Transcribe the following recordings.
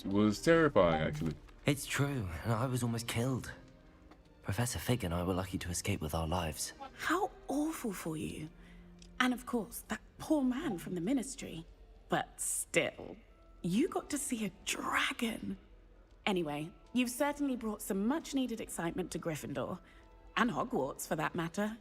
It was terrifying, actually. It's true, and I was almost killed. Professor Fig and I were lucky to escape with our lives. How awful for you. And of course, that poor man from the ministry. But still, you got to see a dragon. Anyway, you've certainly brought some much-needed excitement to Gryffindor. And Hogwarts, for that matter.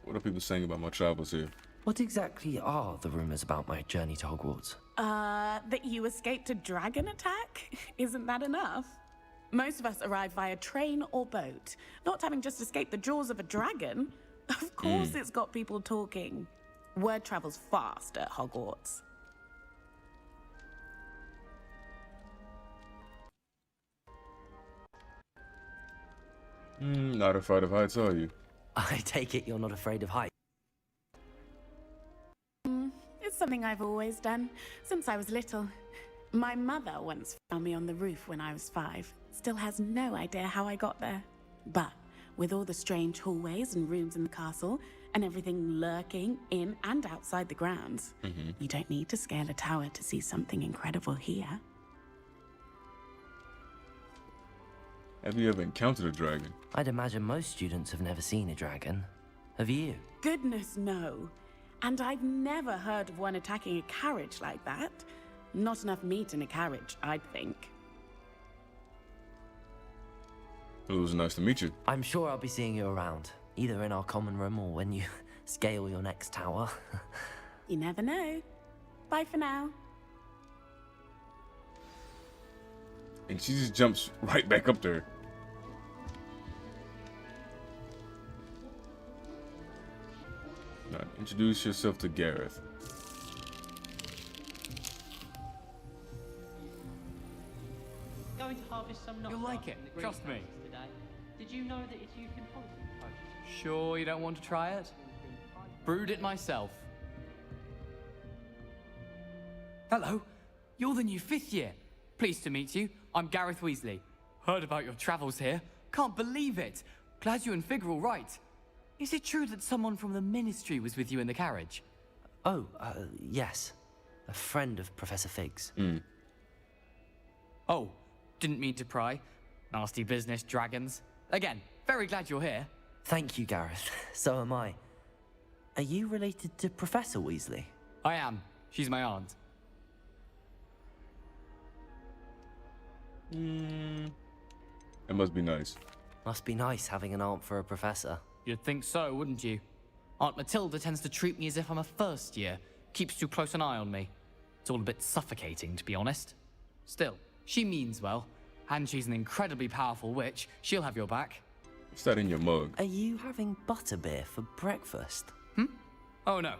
What are people saying about my travels here? What exactly are the rumors about my journey to Hogwarts? That you escaped a dragon attack? Isn't that enough? Most of us arrive via train or boat, not having just escaped the jaws of a dragon. Of course it's got people talking. Word travels fast at Hogwarts. Not afraid of heights, are you? I take it you're not afraid of heights. It's something I've always done, since I was little. My mother once found me on the roof when I was 5. Still has no idea how I got there. But with all the strange hallways and rooms in the castle, and everything lurking in and outside the grounds, you don't need to scale a tower to see something incredible here. Have you ever encountered a dragon? I'd imagine most students have never seen a dragon. Have you? Goodness, no. And I've never heard of one attacking a carriage like that. Not enough meat in a carriage, I'd think. It was nice to meet you. I'm sure I'll be seeing you around, either in our common room or when you scale your next tower. You never know. Bye for now. And she just jumps right back up there. Now, introduce yourself to Gareth. Going to harvest some nuts. You'll like it, trust me. Today. Did you know that it's used in poison potions? Sure you don't want to try it? Brewed it myself. Hello, you're the new 5th year. Pleased to meet you. I'm Gareth Weasley. Heard about your travels here. Can't believe it. Glad you and Fig are all right. Is it true that someone from the ministry was with you in the carriage? Oh, yes. A friend of Professor Fig's. Oh, didn't mean to pry. Nasty business, dragons. Again, very glad you're here. Thank you, Gareth. So am I. Are you related to Professor Weasley? I am. She's my aunt. It must be nice. Must be nice having an aunt for a professor. You'd think so, wouldn't you? Aunt Matilda tends to treat me as if I'm a 1st year. Keeps too close an eye on me. It's all a bit suffocating, to be honest. Still, she means well. And she's an incredibly powerful witch. She'll have your back. What's that in your mug? Are you having butterbeer for breakfast? Oh no.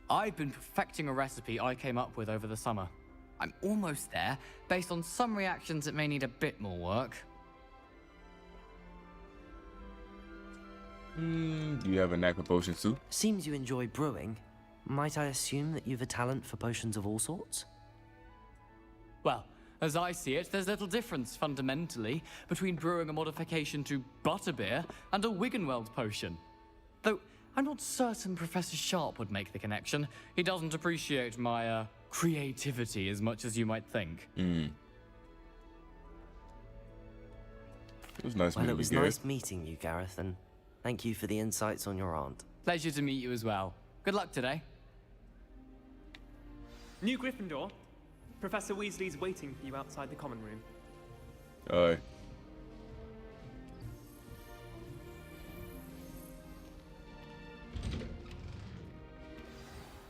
I've been perfecting a recipe I came up with over the summer. I'm almost there, based on some reactions that may need a bit more work. Do you have a knack for potions too? Seems you enjoy brewing. Might I assume that you've a talent for potions of all sorts? Well, as I see it, there's little difference, fundamentally, between brewing a modification to butterbeer and a Wiggenweld potion. Though, I'm not certain Professor Sharp would make the connection. He doesn't appreciate my, creativity as much as you might think. It was nice Well, meeting it was you, nice Gareth. meeting you, Gareth, and thank you for the insights on your aunt. Pleasure to meet you as well. Good luck today. New Gryffindor. Professor Weasley's waiting for you outside the common room. Aye.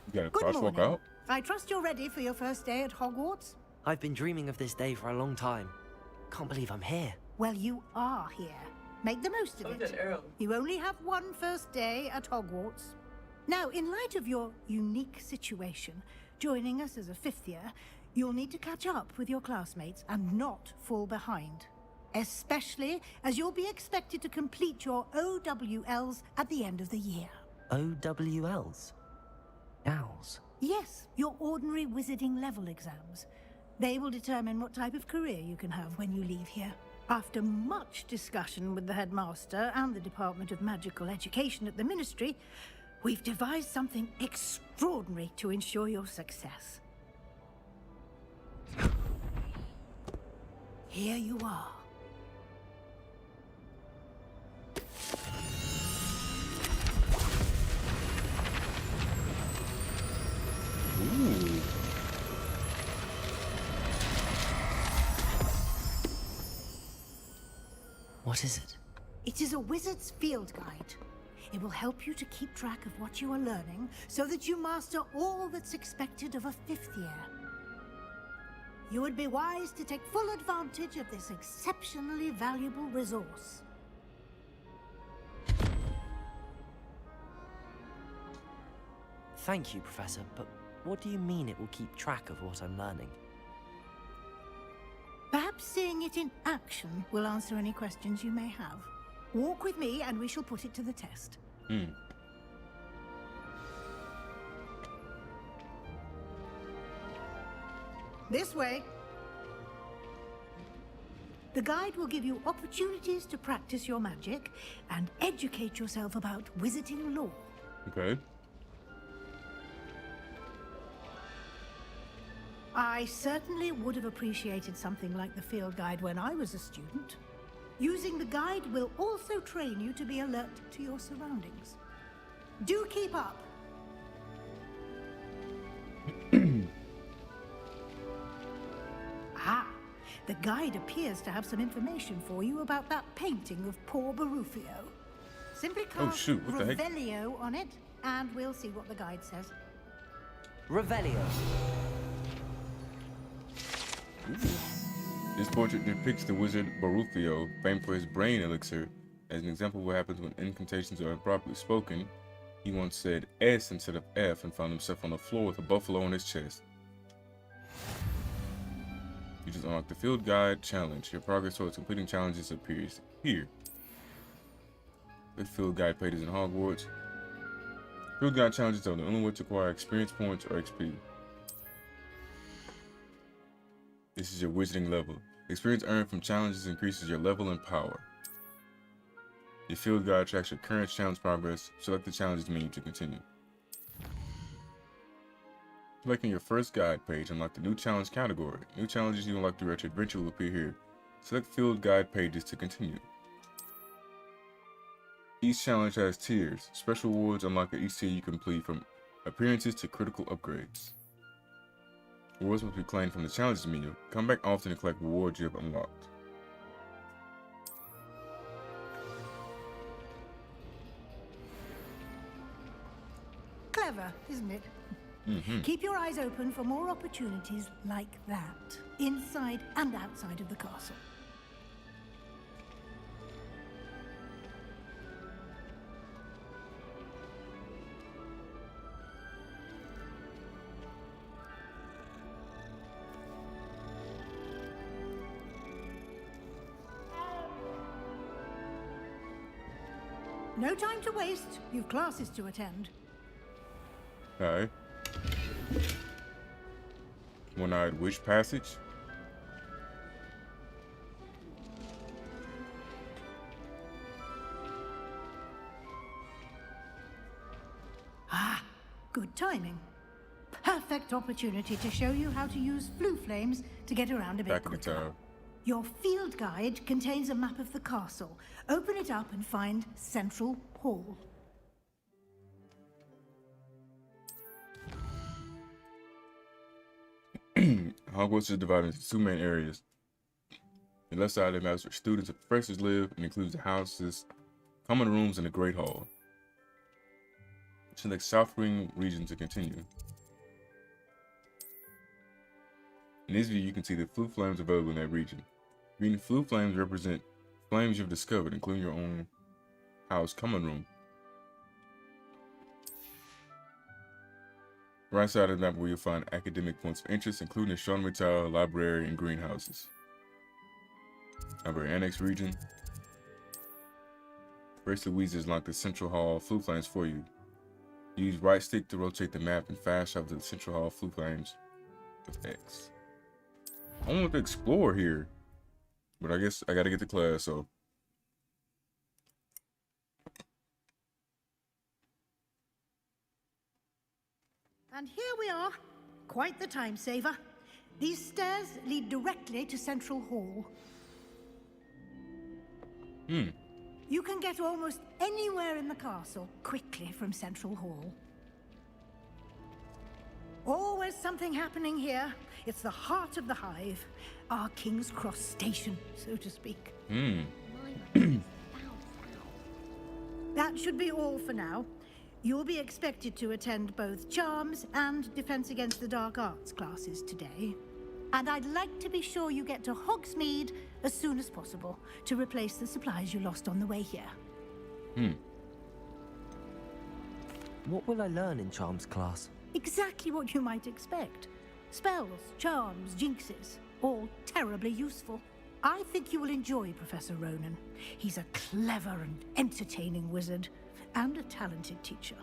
You got a Good crosswalk morning. out? I trust you're ready for your first day at Hogwarts? I've been dreaming of this day for a long time. Can't believe I'm here. Well, you are here. Make the most of it. You only have one first day at Hogwarts. Now, in light of your unique situation, joining us as a 5th year, you'll need to catch up with your classmates and not fall behind. Especially as you'll be expected to complete your OWLs at the end of the year. OWLs? Owls? Yes, your ordinary wizarding level exams. They will determine what type of career you can have when you leave here. After much discussion with the headmaster and the Department of Magical Education at the Ministry, we've devised something extraordinary to ensure your success. here you are. Ooh. What is it? It is a wizard's field guide. It will help you to keep track of what you are learning so that you master all that's expected of a 5th year. You would be wise to take full advantage of this exceptionally valuable resource. Thank you, Professor, but what do you mean it will keep track of what I'm learning? Perhaps seeing it in action will answer any questions you may have. Walk with me and we shall put it to the test. This way. The guide will give you opportunities to practice your magic and educate yourself about wizarding lore. Okay. I certainly would have appreciated something like the field guide when I was a student. Using the guide will also train you to be alert to your surroundings. Do keep up. Ah, the guide appears to have some information for you about that painting of poor Barufio. Simply cast shoot, what the heck? Revelio on it, and we'll see what the guide says. Revelio. This portrait depicts the wizard Barufio, famed for his brain elixir. As an example of what happens when incantations are improperly spoken, he once said S instead of F and found himself on the floor with a buffalo on his chest. You just unlock the field guide challenge. Your progress towards completing challenges appears here. The field guide pages in Hogwarts. Field guide challenges are the only way to acquire experience points or XP. This is your wizarding level. Experience earned from challenges increases your level and power. Your field guide tracks your current challenge progress. Select the challenges menu to continue. Selecting your first guide page, unlock the new challenge category. New challenges you unlock throughout your adventure will appear here. Select field guide pages to continue. Each challenge has tiers. Special rewards unlock at each tier you complete, from appearances to critical upgrades. Rewards must be claimed from the challenges menu. Come back often to collect rewards you have unlocked. Clever, isn't it? Keep your eyes open for more opportunities like that, inside and outside of the castle. No time to waste. You've classes to attend. Alright. One-eyed witch passage. Ah, good timing. Perfect opportunity to show you how to use flue flames to get around a bit Back in the quicker. town. Your field guide contains a map of the castle. Open it up and find Central Hall. Hogwarts is divided into two main areas. The left side of the map is where students and professors live and includes the houses, common rooms, and the Great Hall. Select South Wing region to continue. In this view, you can see the flue flames available in that region. Green flue flames represent flames you've discovered, including your own house common room. Right side of the map where you'll find academic points of interest, including the astronomy tower, library, and greenhouses. Library Annex region. Bracelet Weezers lock the Central Hall flue flames for you. Use right stick to rotate the map and fast travel to the Central Hall flue flames with X. I want to explore here, but I guess I gotta get to class, so. And here we are. Quite the time saver. These stairs lead directly to Central Hall. You can get almost anywhere in the castle quickly from Central Hall. Always something happening here. It's the heart of the hive. Our King's Cross station, so to speak. That should be all for now. You'll be expected to attend both Charms and Defense Against the Dark Arts classes today. And I'd like to be sure you get to Hogsmeade as soon as possible to replace the supplies you lost on the way here. What will I learn in Charms class? Exactly what you might expect. Spells, charms, jinxes, all terribly useful. I think you will enjoy Professor Ronan. He's a clever and entertaining wizard, and a talented teacher.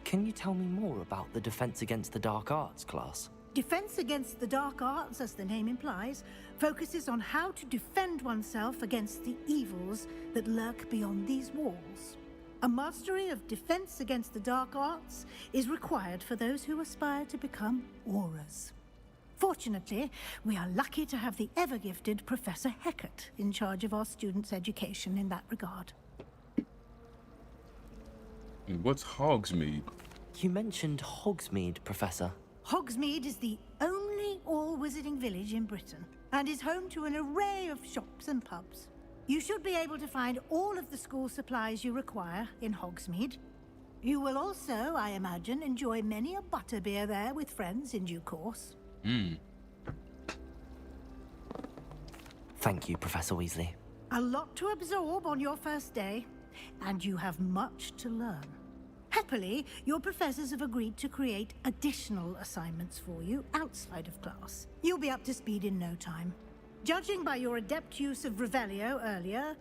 Can you tell me more about the Defense Against the Dark Arts class? Defense Against the Dark Arts, as the name implies, focuses on how to defend oneself against the evils that lurk beyond these walls. A mastery of Defense Against the Dark Arts is required for those who aspire to become auras. Fortunately, we are lucky to have the ever-gifted Professor Hecat in charge of our students' education in that regard. And what's Hogsmeade? You mentioned Hogsmeade, Professor. Hogsmeade is the only all-wizarding village in Britain, and is home to an array of shops and pubs. You should be able to find all of the school supplies you require in Hogsmeade. You will also, I imagine, enjoy many a butterbeer there with friends in due course. Thank you, Professor Weasley. A lot to absorb on your first day, and you have much to learn. Happily, your professors have agreed to create additional assignments for you outside of class. You'll be up to speed in no time. Judging by your adept use of Revelio earlier,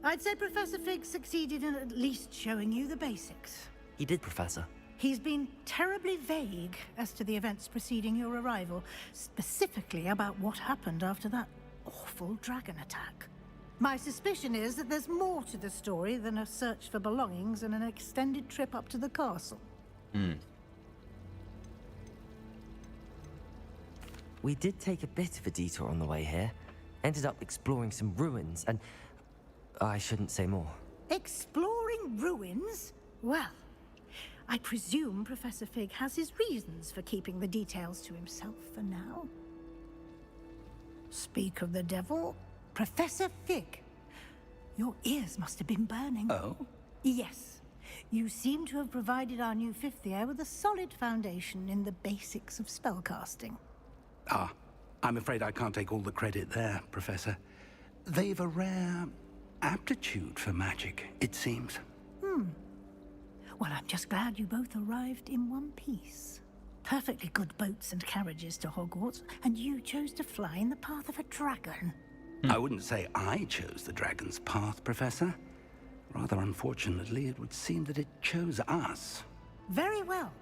I'd say Professor Fig succeeded in at least showing you the basics. He did, Professor. He's been terribly vague as to the events preceding your arrival, specifically about what happened after that awful dragon attack. My suspicion is that there's more to the story than a search for belongings and an extended trip up to the castle. We did take a bit of a detour on the way here. Ended up exploring some ruins and... I shouldn't say more. Exploring ruins? Well, I presume Professor Fig has his reasons for keeping the details to himself for now. Speak of the devil, Professor Fig. Your ears must have been burning. Oh? Yes. You seem to have provided our new fifth year with a solid foundation in the basics of spellcasting. Ah, I'm afraid I can't take all the credit there, Professor. They've a rare aptitude for magic, it seems. Well, I'm just glad you both arrived in one piece. Perfectly good boats and carriages to Hogwarts, and you chose to fly in the path of a dragon. I wouldn't say I chose the dragon's path, Professor. Rather unfortunately, it would seem that it chose us. Very well.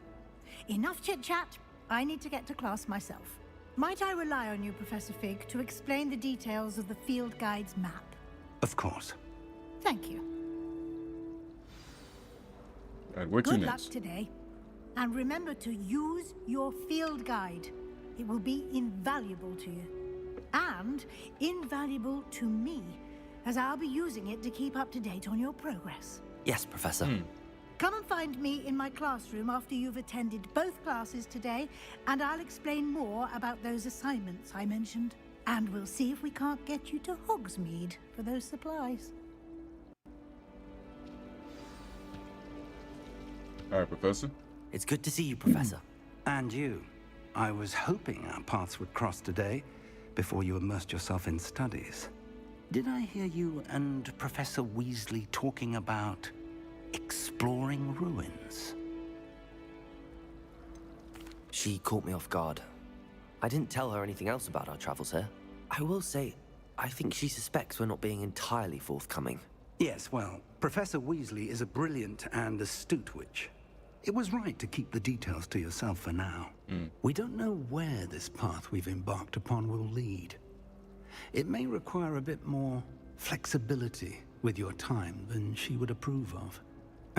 Enough chit-chat. I need to get to class myself. Might I rely on you, Professor Fig, to explain the details of the field guide's map? Of course. Thank you. Alright, where to Good luck next? today. And remember to use your field guide. It will be invaluable to you. And invaluable to me, as I'll be using it to keep up to date on your progress. Yes, Professor. Come and find me in my classroom after you've attended both classes today, and I'll explain more about those assignments I mentioned. And we'll see if we can't get you to Hogsmeade for those supplies. Alright, Professor. It's good to see you, Professor. And you. I was hoping our paths would cross today, before you immersed yourself in studies. Did I hear you and Professor Weasley talking about exploring ruins? She caught me off guard. I didn't tell her anything else about our travels here. I will say, I think she suspects we're not being entirely forthcoming. Yes, well, Professor Weasley is a brilliant and astute witch. It was right to keep the details to yourself for now. We don't know where this path we've embarked upon will lead. It may require a bit more flexibility with your time than she would approve of.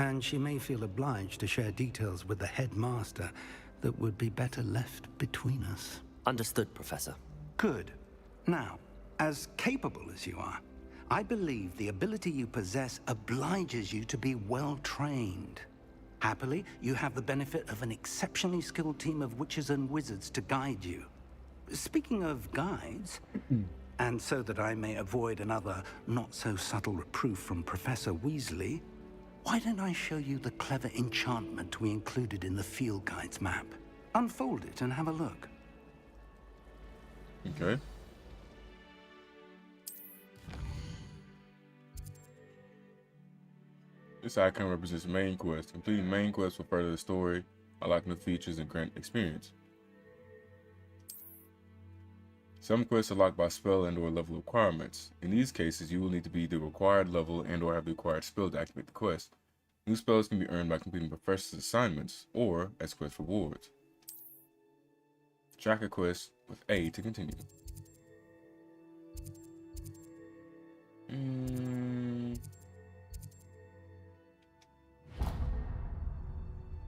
and she may feel obliged to share details with the headmaster that would be better left between us. Understood, Professor. Good. Now, as capable as you are, I believe the ability you possess obliges you to be well trained. Happily, you have the benefit of an exceptionally skilled team of witches and wizards to guide you. Speaking of guides, and so that I may avoid another not-so-subtle reproof from Professor Weasley, why don't I show you the clever enchantment we included in the field guide's map? Unfold it and have a look. Okay. This icon represents main quest. Completing main quest will further the story, unlock new features, and grant experience. Some quests are locked by spell and/or level requirements. In these cases, you will need to be the required level and/or have the required spell to activate the quest. New spells can be earned by completing professor's assignments or as quest rewards. Track a quest with A to continue.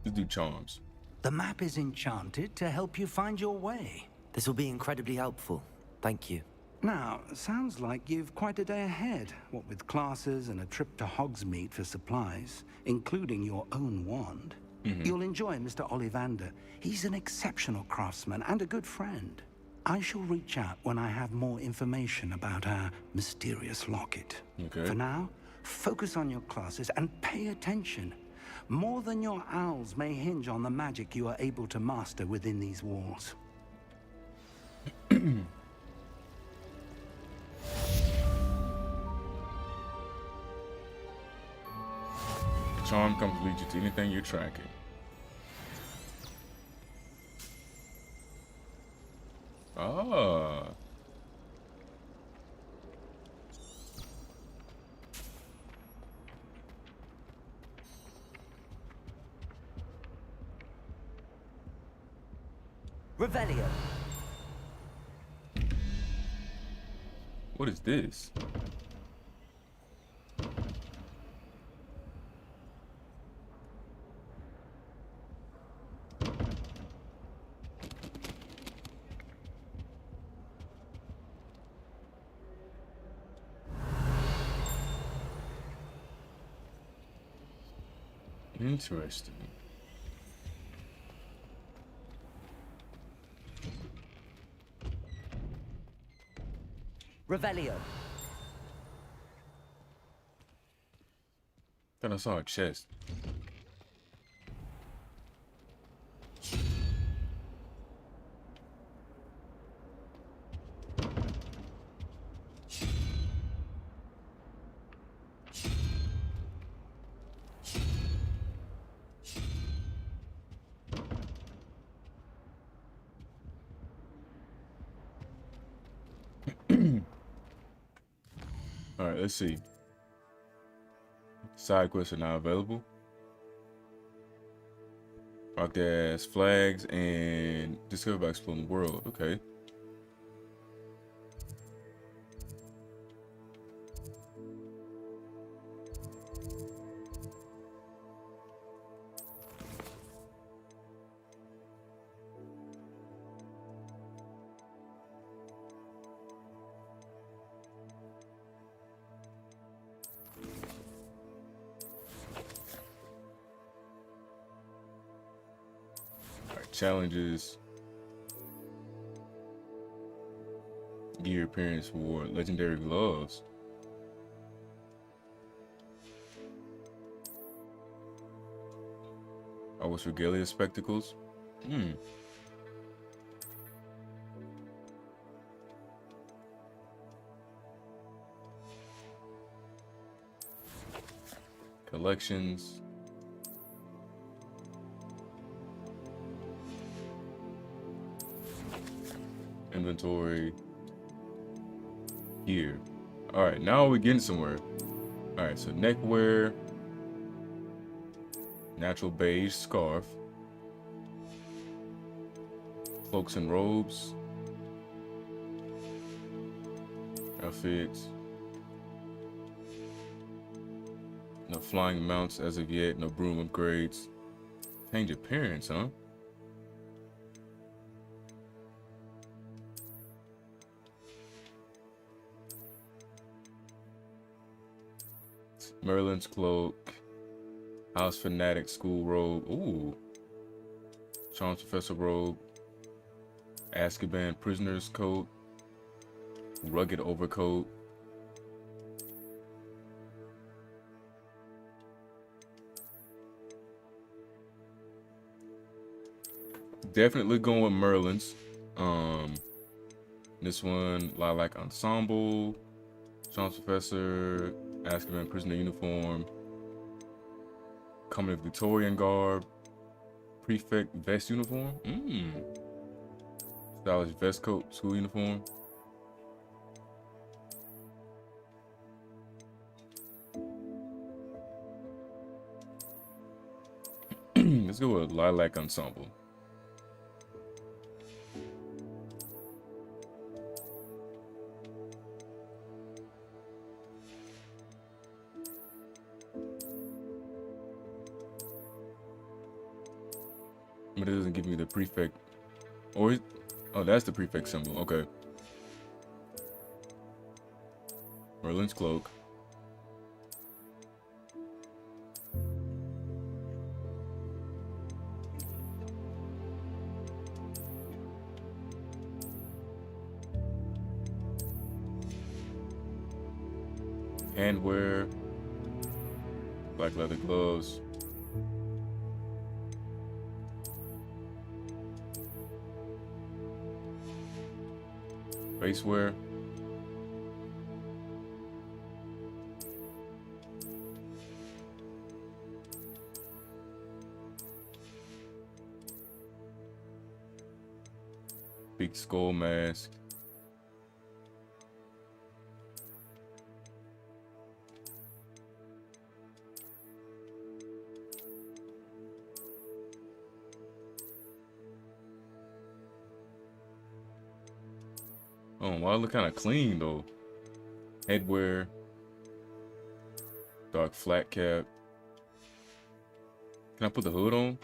Let's do charms. The map is enchanted to help you find your way. This will be incredibly helpful. Thank you. Now, sounds like you've quite a day ahead, what with classes and a trip to Hogsmeade for supplies, including your own wand. You'll enjoy Mr. Ollivander. He's an exceptional craftsman and a good friend. I shall reach out when I have more information about our mysterious locket. Okay. For now, focus on your classes and pay attention. More than your owls may hinge on the magic you are able to master within these walls. Charm comes lead you to anything you're tracking. Ah. Revelio. What is this? Interesting. Revelio. Thought I saw a chest. All right, let's see. Side quests are now available. Marked as flags and discovered by exploring the world. Okay. Challenges. Gear appearance for legendary gloves. Hogwarts regalia spectacles. Collections. Inventory. Gear. All right, now we're getting somewhere. All right, so neckwear, natural beige scarf, cloaks and robes, outfits, no flying mounts as of yet. No broom upgrades. Change appearance, huh? Merlin's cloak. House fanatic school robe. Ooh. Charms professor robe. Azkaban prisoner's coat. Rugged overcoat. Definitely going with Merlin's. This one, Lilac Ensemble, Charms Professor, Azkaban Prisoner Uniform, Coming of Victorian Garb, Prefect Vest Uniform, Stylish Vest Coat, School Uniform. Let's go with Lilac Ensemble. But it doesn't give me the prefect. Or oh, that's the prefect symbol. Okay. Merlin's cloak. Handwear. Black leather gloves. Facewear. Big skull mask. Oh, wow, look kind of clean though. Headwear. Dark flat cap. Can I put the hood on?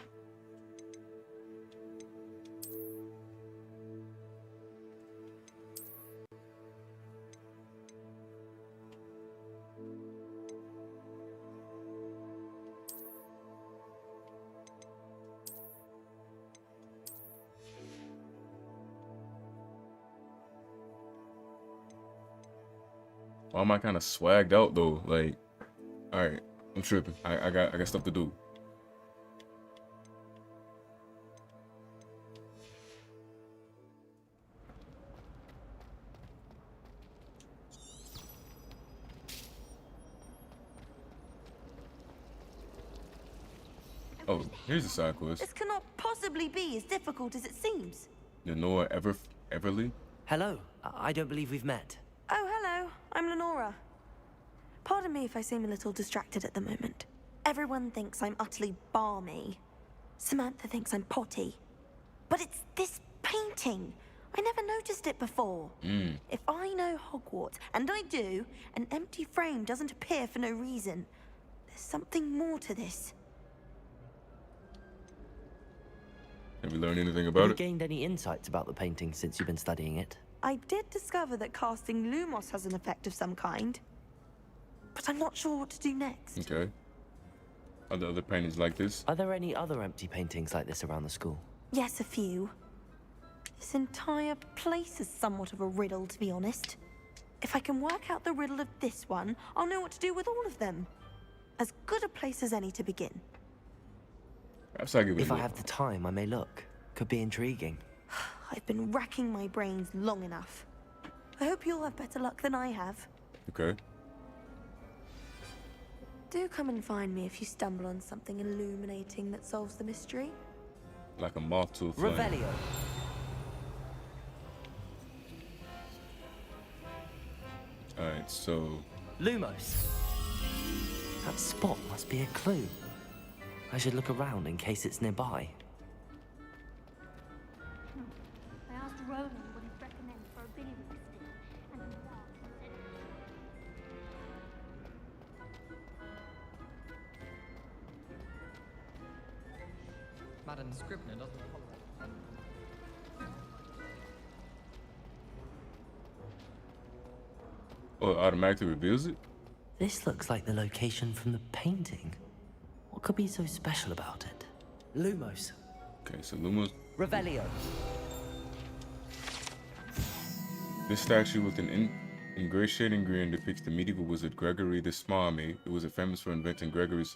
Why am I kind of swagged out though? Like, all right, I'm tripping. I got stuff to do. Oh, here's the side quest. This cannot possibly be as difficult as it seems. Lenora Everly? Hello. I don't believe we've met. Oh, hello. I'm Lenora. Pardon me if I seem a little distracted at the moment. Everyone thinks I'm utterly balmy. Samantha thinks I'm potty. But it's this painting. I never noticed it before. If I know Hogwarts, and I do, an empty frame doesn't appear for no reason. There's something more to this. Have you learned anything Have about you it? gained any insights about the painting since you've been studying it? I did discover that casting Lumos has an effect of some kind. But I'm not sure what to do next. Okay. Are there other paintings like this? Are there any other empty paintings like this around the school? Yes, a few. This entire place is somewhat of a riddle, to be honest. If I can work out the riddle of this one, I'll know what to do with all of them. As good a place as any to begin. Perhaps I give it If a I look. have the time, I may look. Could be intriguing. I've been racking my brains long enough. I hope you'll have better luck than I have. Okay. Do come and find me if you stumble on something illuminating that solves the mystery. Like a moth to a flame. Revelio. Alright, so Lumos. That spot must be a clue. I should look around in case it's nearby. I asked Roland what he'd recommend for a billy listing, and he laughed and said, Madam Scribner doesn't follow. Oh, it automatically reveals it? This looks like the location from the painting. What could be so special about it? Lumos. Okay, so Lumos. Revelio. This statue with an ingratiating grin depicts the medieval wizard Gregory the Smarmy, who was famous for inventing Gregory's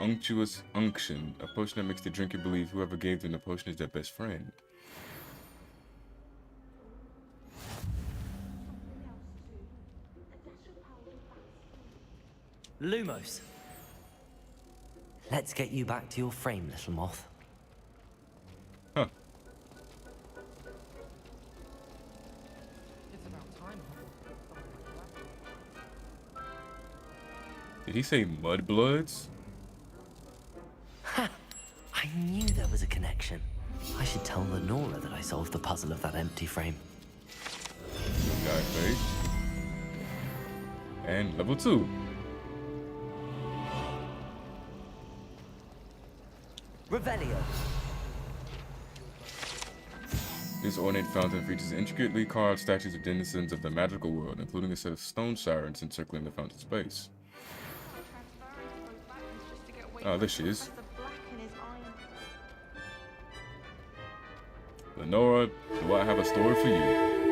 unctuous unction, a potion that makes the drinker believe whoever gave them the potion is their best friend. Lumos. Let's get you back to your frame, little moth. Huh. It's about time. Did he say mudbloods? Ha! I knew there was a connection. I should tell Lenora that I solved the puzzle of that empty frame. Guy face. And level 2. Revelio. This ornate fountain features intricately carved statues of denizens of the magical world, including a set of stone sirens encircling the fountain's base. Oh, there she is. Lenora, do I have a story for you?